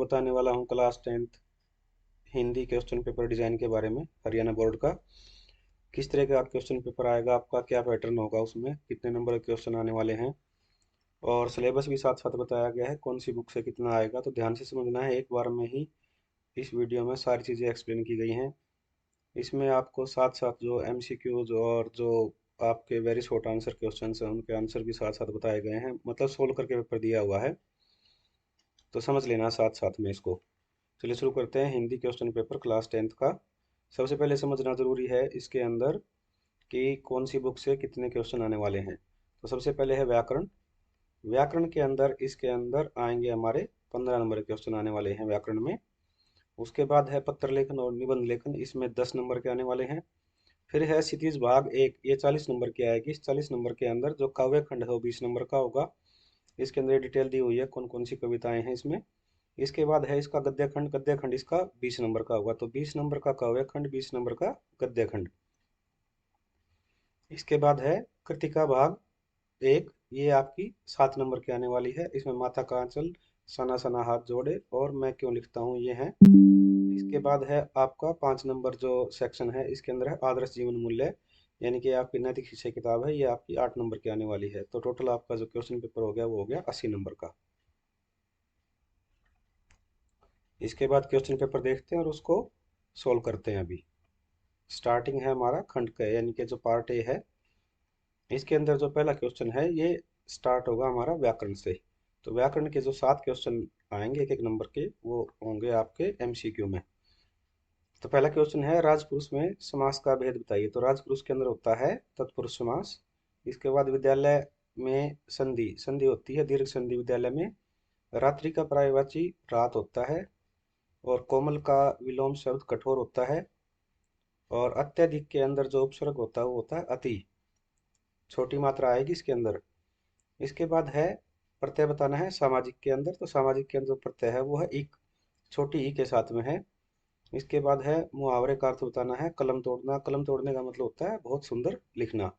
बताने वाला हूँ class 10th Hindi question paper design के बारे में। हरियाणा बोर्ड का किस तरह का क्वेश्चन पेपर आएगा, आपका क्या पैटर्न होगा, उसमें कितने नंबर के क्वेश्चन आने वाले हैं और सिलेबस भी साथ साथ बताया गया है कौन सी बुक से कितना आएगा। तो ध्यान से समझना है, एक बार में ही इस वीडियो में सारी चीज़ें एक्सप्लेन की गई हैं। इसमें आपको साथ साथ जो एमसीक्यूज और जो आपके वेरी शॉर्ट आंसर क्वेश्चन हैं उनके आंसर भी साथ साथ बताए गए हैं, मतलब सोल्व करके पेपर दिया हुआ है, तो समझ लेना साथ साथ में इसको। चलिए शुरू करते हैं Hindi question paper class 10th का। सबसे पहले समझना ज़रूरी है इसके अंदर कि कौन सी बुक से कितने क्वेश्चन आने वाले हैं। तो सबसे पहले है व्याकरण। व्याकरण के अंदर इसके अंदर आएंगे हमारे 15 नंबर के क्वेश्चन आने वाले हैं व्याकरण में। उसके बाद है पत्र लेखन और निबंध लेखन, इसमें 10 नंबर के आने वाले हैं। फिर है क्षितिज भाग एक, ये 40 नंबर की आएगी। इस 40 नंबर के अंदर जो काव्य खंड है वो 20 नंबर का होगा। इसके अंदर डिटेल दी हुई है कौन कौन सी कविताएं हैं इसमें। इसके बाद है इसका गद्य खंड। गद्य खंड इसका 20 नंबर का होगा, तो 20 नंबर का काव्य खंड, 20 नंबर का गद्य खंड। इसके बाद है कृतिका भाग एक, ये आपकी 7 नंबर की आने वाली है। इसमें माथा का आंचल, सना सना हाथ जोड़े और मैं क्यों लिखता हूँ, ये है। इसके बाद है आपका 5 नंबर जो सेक्शन है, इसके अंदर है आदर्श जीवन मूल्य, यानी कि आपकी नैतिक शिक्षा किताब है, ये आपकी 8 नंबर की आने वाली है। तो टोटल आपका जो क्वेश्चन पेपर हो गया वो हो गया 80 नंबर का। इसके बाद क्वेश्चन पेपर देखते हैं और उसको सोल्व करते हैं। अभी स्टार्टिंग है हमारा खंड का, यानी कि जो पार्ट ए है, इसके अंदर जो पहला क्वेश्चन है ये स्टार्ट होगा हमारा व्याकरण से। तो व्याकरण के जो 7 क्वेश्चन आएंगे एक एक नंबर के, वो होंगे आपके एमसीक्यू में। तो पहला क्वेश्चन है राजपुरुष में समास का भेद बताइए। तो राजपुरुष के अंदर होता है तत्पुरुष समास। इसके बाद विद्यालय में संधि, संधि होती है दीर्घ संधि विद्यालय में। रात्रि का पर्यायवाची रात होता है। और कोमल का विलोम शब्द कठोर होता है। और अत्यधिक के अंदर जो उपसर्ग होता है वो होता है अति, छोटी मात्रा आएगी इसके अंदर। इसके बाद है प्रत्यय बताना है सामाजिक के अंदर। तो सामाजिक के अंदर जो प्रत्यय है वो है इक, छोटी ई के साथ में है। इसके बाद है मुहावरे का अर्थ बताना है कलम तोड़ना। कलम तोड़ने का मतलब होता है बहुत सुंदर लिखना।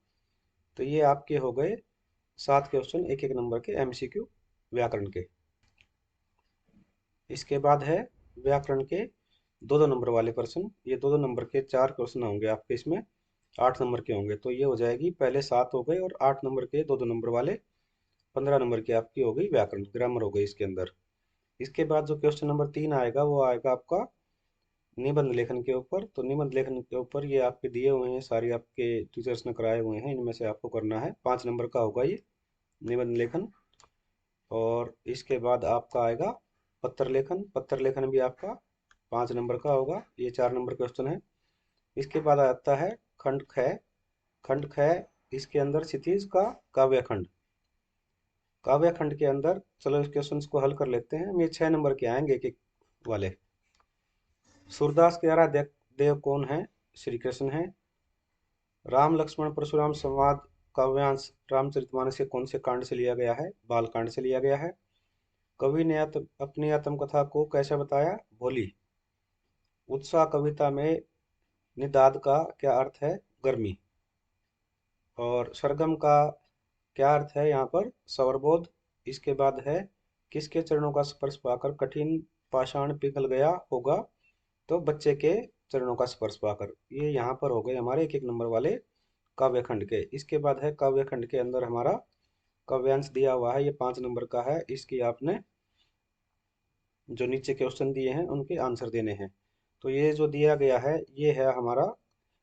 तो ये आपके हो गए 7 क्वेश्चन एक एक नंबर के एमसीक्यू व्याकरण के। इसके बाद है व्याकरण के दो दो नंबर वाले प्रश्न। ये दो दो नंबर के 4 क्वेश्चन होंगे आपके, इसमें 8 नंबर के होंगे। तो ये हो जाएगी, पहले 7 हो गए और 8 नंबर के दो दो नंबर वाले 15 नंबर की आपकी हो गई व्याकरण, ग्रामर हो गई इसके अंदर। इसके बाद जो क्वेश्चन नंबर 3 आएगा वो आएगा आपका निबंध लेखन के ऊपर। तो निबंध लेखन के ऊपर ये आपके दिए हुए हैं, सारी आपके टीचर्स ने कराए हुए हैं, इनमें से आपको करना है। 5 नंबर का होगा ये निबंध लेखन। और इसके बाद आपका आएगा पत्र लेखन। पत्र लेखन भी आपका 5 नंबर का होगा, ये 4 नंबर क्वेश्चन है। इसके बाद आता है खंड ख। खंड ख, इसके अंदर क्षितिज का काव्य खंड। काव्य खंड के अंदर चलो इस क्वेश्चन को हल कर लेते हैं। ये 6 नंबर के आएंगे एक एक वाले। सूरदास के आराध्य देव कौन है? श्री कृष्ण है। राम लक्ष्मण परशुराम संवाद काव्यांश रामचरितमानस के कौन से कांड से लिया गया है? बाल कांड से लिया गया है। कवि ने अपनी आत्मकथा को कैसे बताया? भोली। उत्साह कविता में निदाद का क्या अर्थ है? गर्मी। और सरगम का क्या अर्थ है यहाँ पर? स्वरबोध। इसके बाद है किसके चरणों का स्पर्श पाकर कठिन पाषाण पिघल गया होगा? तो बच्चे के चरणों का स्पर्श पाकर। ये यहाँ पर हो गए हमारे एक एक नंबर वाले काव्य खंड के। इसके बाद है काव्य खंड के अंदर हमारा काव्यांश दिया हुआ है, ये 5 नंबर का है। इसकी आपने जो नीचे क्वेश्चन दिए हैं उनके आंसर देने हैं। तो ये जो दिया गया है ये है हमारा,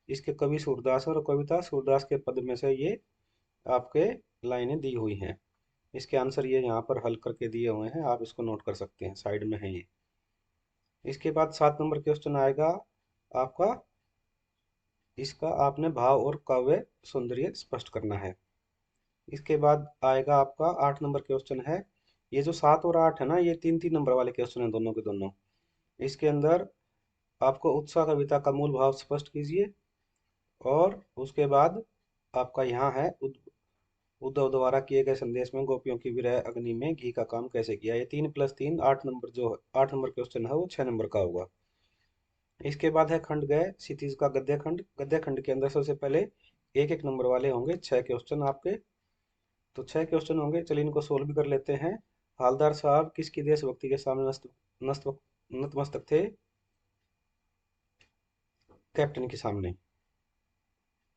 इसके कवि सूरदास और कविता सूरदास के पद में से ये आपके लाइनें दी हुई हैं। इसके आंसर ये यहाँ पर हल करके दिए हुए हैं, आप इसको नोट कर सकते हैं, साइड में है ये। इसके बाद 7 नंबर क्वेश्चन आएगा आपका, इसका आपने भाव और काव्य सौंदर्य स्पष्ट करना है। इसके बाद आएगा आपका 8 नंबर क्वेश्चन है। ये जो 7 और 8 है ना, ये 3 3 नंबर वाले क्वेश्चन हैं दोनों के दोनों। इसके अंदर आपको उत्साह कविता का मूल भाव स्पष्ट कीजिए। और उसके बाद आपका यहाँ है उद्धव द्वारा किए गए संदेश में गोपियों की विरह अग्नि में घी का काम कैसे किया? ये 3+3 8 नंबर, जो 8 नंबर क्वेश्चन है वो 6 नंबर का होगा। इसके बाद है खंड गए क्षितिज का गद्य खंड। गद्य खंड के अंदर सबसे पहले एक एक नंबर वाले होंगे 6 क्वेश्चन आपके। तो 6 क्वेश्चन होंगे, चलिए इनको सोल्व भी कर लेते हैं। हालदार साहब किसकी देशभक्ति के सामने नतमस्तक थे कैप्टन के सामने।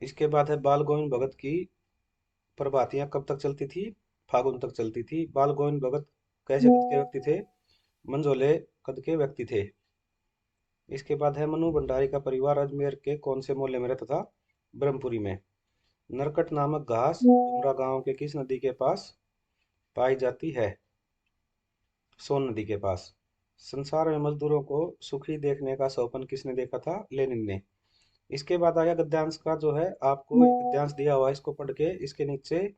इसके बाद है बाल गोविंद भगत की प्रभातियां कब तक चलती थी? फागुन तक चलती थी। बाल गोविंद भगत कैसे कद के व्यक्ति थे? मंझोले कद के व्यक्ति थे। इसके बाद है मनु भंडारी का परिवार अजमेर के कौन से मोहल्ले में रहता था? ब्रह्मपुरी में। नरकट नामक घास डुमरा गांव के किस नदी के पास पाई जाती है? सोन नदी के पास। संसार में मजदूरों को सुखी देखने का सपन किसने देखा था? लेनिन ने। इसके बाद आ गया गद्यांश का, जो है आपको गद्यांश दिया हुआ है, इसको पढ़ के इसके नीचे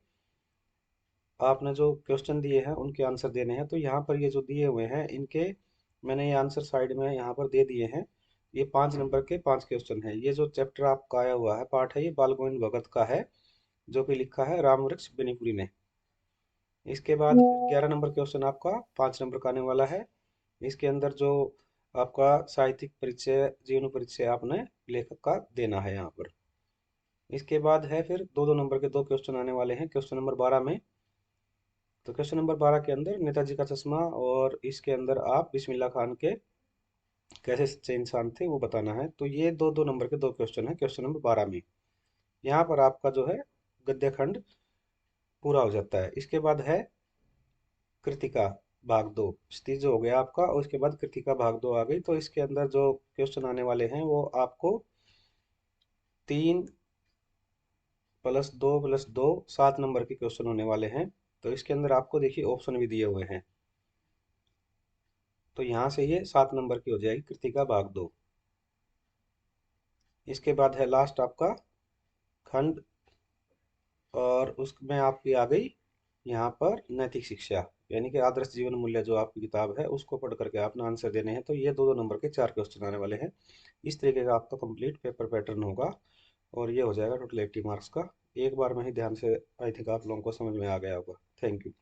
आपने जो क्वेश्चन दिए हैं उनके आंसर देने हैं। तो यहाँ पर ये जो दिए हुए हैं इनके मैंने ये आंसर साइड में यहाँ पर दे दिए हैं। ये 5 नंबर के 5 क्वेश्चन है। ये जो चैप्टर आपका आया हुआ है पाठ है, ये बाल गोविंद भगत का है, जो कि लिखा है राम वृक्ष बेनीपुरी ने। इसके बाद 11 नंबर क्वेश्चन आपका 5 नंबर का आने वाला है। इसके अंदर जो आपका साहित्यिक परिचय, जीवन परिचय आपने लेखक का देना है यहाँ पर। इसके बाद है फिर 2-2 नंबर के 2 क्वेश्चन आने वाले हैं क्वेश्चन नंबर 12 में। तो क्वेश्चन नंबर 12 के अंदर नेताजी का चश्मा, और इसके अंदर आप बिस्मिल्लाह खान के कैसे सच्चे इंसान थे वो बताना है। तो ये 2-2 नंबर के 2 क्वेश्चन है क्वेश्चन नंबर 12 में। यहाँ पर आपका जो है गद्य खंड पूरा हो जाता है। इसके बाद है कृतिका भाग 2, स्टीज हो गया आपका, और उसके बाद कृतिका भाग 2 आ गई। तो इसके अंदर जो क्वेश्चन आने वाले हैं वो आपको 3+2+2 7 नंबर के क्वेश्चन होने वाले हैं। तो इसके अंदर आपको देखिए ऑप्शन भी दिए हुए हैं। तो यहाँ से ये 7 नंबर की हो जाएगी कृतिका भाग 2। इसके बाद है लास्ट आपका खंड, और उसमें आपकी आ गई यहाँ पर नैतिक शिक्षा, यानी कि आदर्श जीवन मूल्य जो आपकी किताब है उसको पढ़ करके आपने आंसर देने हैं। तो ये 2-2 नंबर के 4 क्वेश्चन आने वाले हैं। इस तरीके का आपका कंप्लीट पेपर पैटर्न होगा, और ये हो जाएगा टोटल 80 मार्क्स का। एक बार में ही ध्यान से आई थिंक आप लोगों को समझ में आ गया होगा। Thank you.